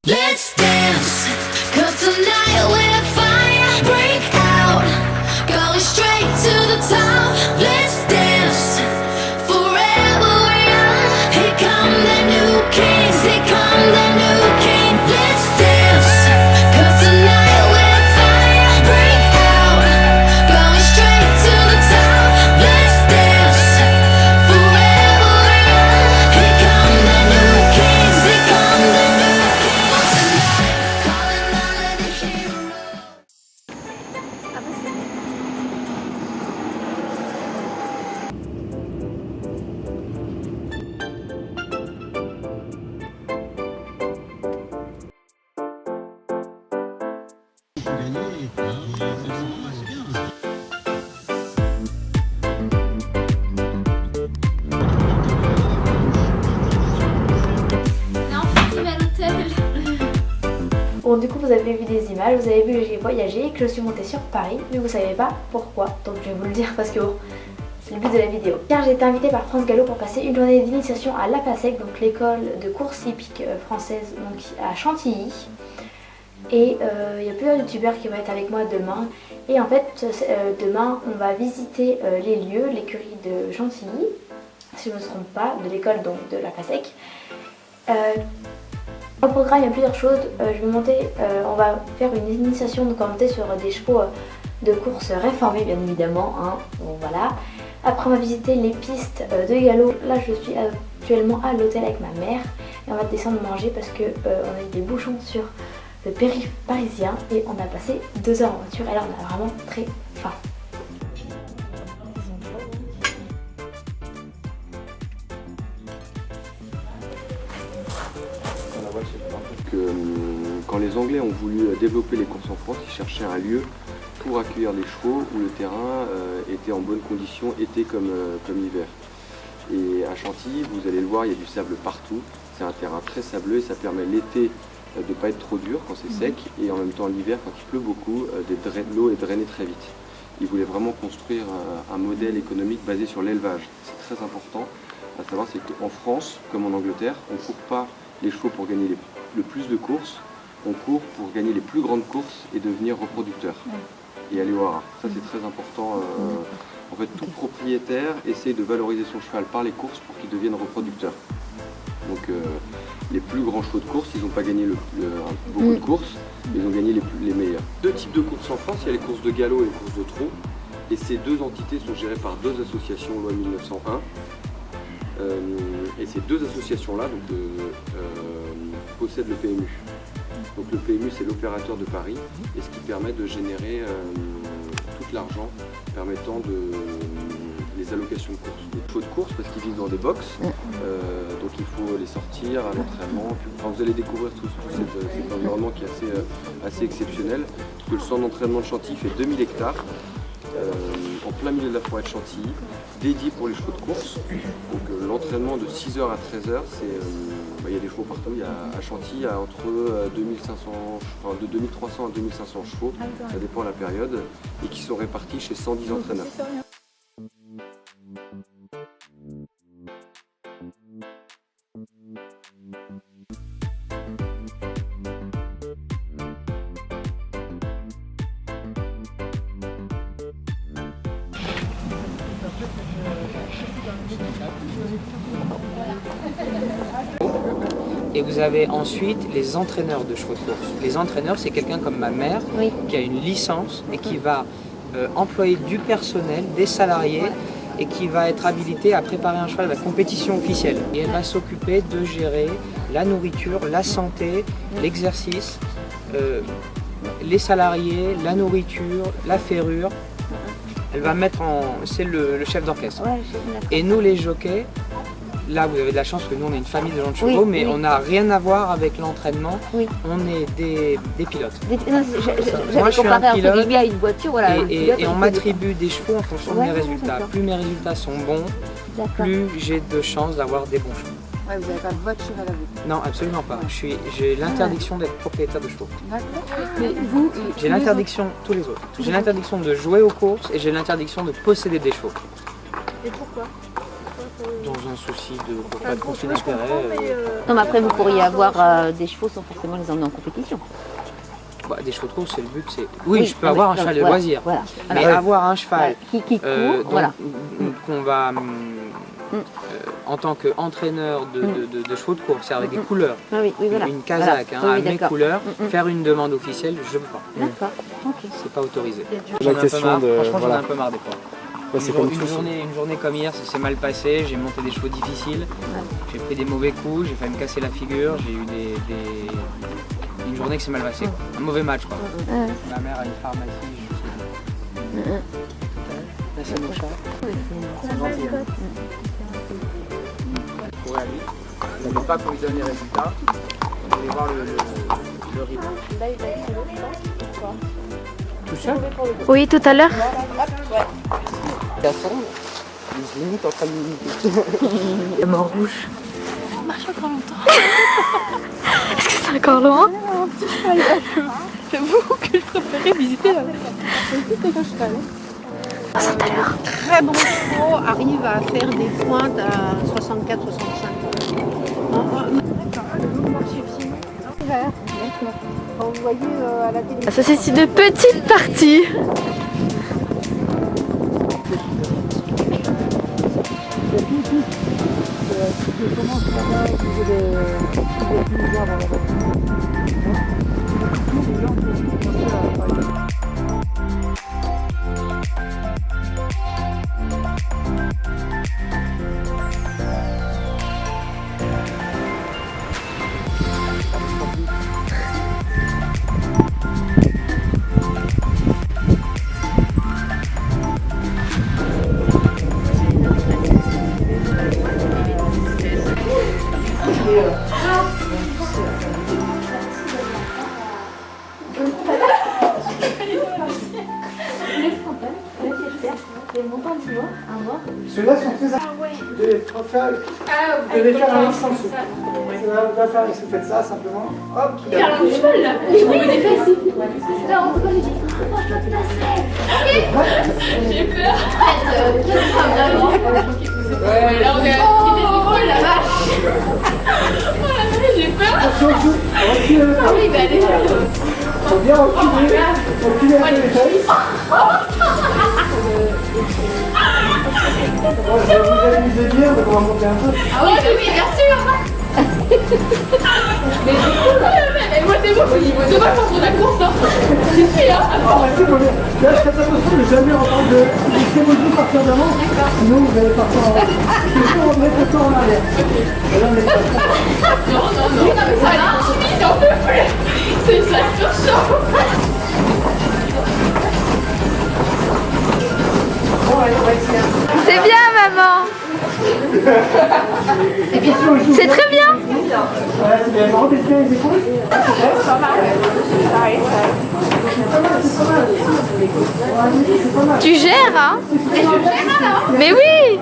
Let's dance, 'cause tonight when fire break out, going straight to the top. Let's dance, forever young. Here come the new kings, here come the new king. Let's dance, 'cause tonight when fire break out, going straight to the top. Let's dance, forever young. Here come the new kings, here come the new Bon, du coup, vous avez vu des images, vous avez vu que j'ai voyagé, que je suis montée sur Paris, mais vous savez pas pourquoi, donc je vais vous le dire parce que bon, c'est le but de la vidéo. Car j'ai été invitée par France Gallo pour passer une journée d'initiation à l'APASEC, donc l'école de course hippique française, donc à Chantilly. Et il y a plusieurs youtubeurs qui vont être avec moi demain. Et en fait, demain, on va visiter les lieux, l'écurie de Chantilly, si je ne me trompe pas, de l'école donc de l'APASEC. Au programme, il y a plusieurs choses. Je vais monter, on va faire une initiation, donc on va monter sur des chevaux de course réformés, bien évidemment. Hein. Bon, voilà. Après, on va visiter les pistes de galop. Là, je suis actuellement à l'hôtel avec ma mère. Et on va descendre manger parce que on a eu des bouchons sur le périph' parisien. Et on a passé 2 heures en voiture. Et là, on a vraiment très faim. Quand les Anglais ont voulu développer les courses en France, ils cherchaient un lieu pour accueillir les chevaux où le terrain était en bonne condition, été comme hiver. Et à Chantilly, vous allez le voir, il y a du sable partout. C'est un terrain très sableux et ça permet l'été de ne pas être trop dur quand c'est sec et en même temps l'hiver, quand il pleut beaucoup, l'eau est drainée très vite. Ils voulaient vraiment construire un modèle économique basé sur l'élevage. C'est très important à savoir, c'est qu'en France, comme en Angleterre, on ne court pas les chevaux pour gagner le plus de courses, on court pour gagner les plus grandes courses et devenir reproducteur et aller au haras. Ça c'est très important. En fait, tout propriétaire essaie de valoriser son cheval par les courses pour qu'il devienne reproducteur. Donc les plus grands chevaux de course, ils n'ont pas gagné beaucoup de courses, mais ils ont gagné les meilleurs. 2 types de courses en France, il y a les courses de galop et les courses de trot. Et ces 2 entités sont gérées par 2 associations loi 1901. Et ces 2 associations-là possèdent le PMU. Donc le PMU, c'est l'opérateur de Paris, et ce qui permet de générer tout l'argent permettant les allocations de course. Des chevaux de course parce qu'ils vivent dans des box, donc il faut les sortir à l'entraînement. Enfin, vous allez découvrir tout cet environnement qui est assez exceptionnel, parce que le centre d'entraînement de Chantilly fait 2000 hectares. En plein milieu de la forêt de Chantilly, dédié pour les chevaux de course. Donc l'entraînement de 6h à 13h, il y a des chevaux partout. Il y a, à Chantilly, il y a entre 2300 à 2500 chevaux, ça dépend de la période, et qui sont répartis chez 110 entraîneurs. Et vous avez ensuite les entraîneurs de chevaux de course. Les entraîneurs, c'est quelqu'un comme ma mère qui a une licence et qui va employer du personnel, des salariés et qui va être habilité à préparer un cheval à la compétition officielle. Et elle va s'occuper de gérer la nourriture, la santé, l'exercice, les salariés, la nourriture, la ferrure. Elle va mettre en... c'est le chef d'orchestre. Et nous les jockeys, là vous avez de la chance que nous on est une famille de gens de chevaux, mais on n'a rien à voir avec l'entraînement, on est des pilotes. Moi je suis un pilote à une voiture, voilà, et on m'attribue des chevaux en fonction de mes résultats. Plus mes résultats sont bons, plus j'ai de chances d'avoir des bons chevaux. Ouais, vous n'avez pas votre cheval à vous? Non, absolument pas. J'ai l'interdiction d'être propriétaire de chevaux. D'accord. Mais vous, j'ai l'interdiction, tous les autres. J'ai l'interdiction de jouer aux courses et j'ai l'interdiction de posséder des chevaux. Et pourquoi? dans un souci de pas de conflit d'intérêt. Non, mais après, vous pourriez avoir des chevaux sans forcément les emmener en compétition. Bah, des chevaux de course, c'est le but, c'est... Oui, je peux avoir un cheval de loisir, voilà. mais Alors, avoir un cheval qui court, voilà. qu'on va, en tant qu'entraîneur de chevaux de course, c'est avec des couleurs, Ah oui, oui, voilà. une casaque, Voilà. avec mes d'accord. couleurs, faire une demande officielle, je peux pas. D'accord, ok. C'est pas autorisé. La J'en ai un peu question marre. de- Franchement, j'en ai voilà. un peu marre des fois. Ouais, c'est comme tout. Une journée comme hier, ça s'est mal passé, j'ai monté des chevaux difficiles, j'ai pris des mauvais coups, j'ai failli me casser la figure, j'ai eu une journée qui s'est mal passée. Un mauvais match quoi. Ma mère a une pharmacie, je suis... Là c'est mon chat. C'est gentil. Ouais, lui. On n'avait pas pour lui donner les résultats. On voulait voir le rythme. Là, il va être solo, je pense. Tout seul? Oui, tout à l'heure. Il se limite en train de limiter. La mort rouge. On marche encore longtemps. Est-ce que c'est encore loin? J'avoue que je préférais visiter la Très bon chevaux arrive à faire des pointes à 64-65. Vous voyez à la télé. Ça c'est de petites parties. Les montants du mois, un mois. Ceux-là sont très Vous devez faire un instant dessous. Vous devez faire, vous faites ça simplement. Hop, Il y a un cheval là. Je me déplace. Là, on peut pas lui dire. Oh, je te placer. J'ai peur. Ouais, là, on est oh la vache. Oh la vache, j'ai peur. Ah oui, bah allez. faut bien reculer un peu les fesses. Bon, je vais vous amuser bien, donc on va monter un peu. Ah oui, bien sûr. Mais du coup, et moi c'est bon, c'est pas contre la course, hein. J'y suis, hein. Là, faites attention de jamais entendre de laissez-vous partir d'avant, sinon vous allez partir en arrière. Il faut remettre le corps en arrière. Et là, on est pas Non, mais ça va, il en peut plus. C'est ça sur chaud. C'est bien, maman. C'est très bien. Voilà, c'est bien. Rebaissez les épaules. C'est pas mal. Tu gères, hein? Mais oui.